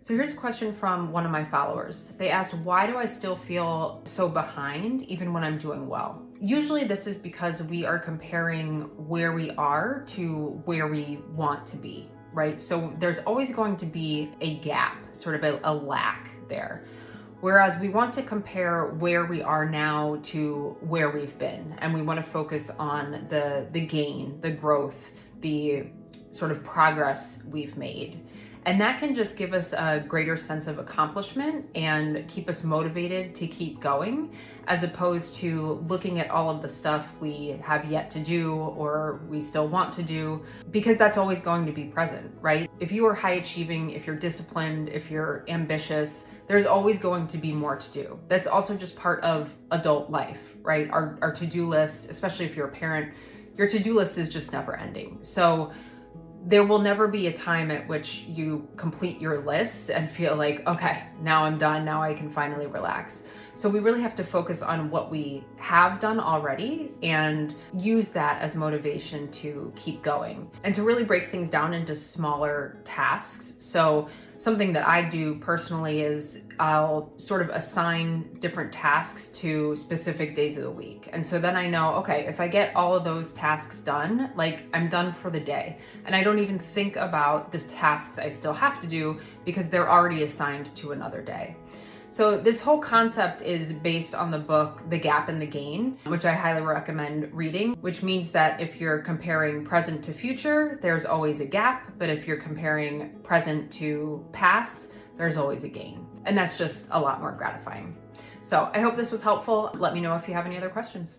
So here's a question from one of my followers. They asked, why do I still feel so behind even when I'm doing well? Usually this is because we are comparing where we are to where we want to be, right? So there's always going to be a gap, sort of a lack there. Whereas we want to compare where we are now to where we've been. And we want to focus on the gain, the growth, the sort of progress we've made. And that can just give us a greater sense of accomplishment and keep us motivated to keep going, as opposed to looking at all of the stuff we have yet to do or we still want to do, because that's always going to be present, right? If you are high achieving, if you're disciplined, if you're ambitious, there's always going to be more to do. That's also just part of adult life, right? Our to-do list, especially if you're a parent, your to-do list is just never ending. So there will never be a time at which you complete your list and feel like, okay, now I'm done, now I can finally relax. So we really have to focus on what we have done already and use that as motivation to keep going and to really break things down into smaller tasks. So something that I do personally is I'll sort of assign different tasks to specific days of the week. And so then I know, okay, if I get all of those tasks done, like I'm done for the day. And I don't even think about the tasks I still have to do because they're already assigned to another day. So this whole concept is based on the book, The Gap and the Gain, which I highly recommend reading, which means that if you're comparing present to future, there's always a gap. But if you're comparing present to past, there's always a gain. And that's just a lot more gratifying. So I hope this was helpful. Let me know if you have any other questions.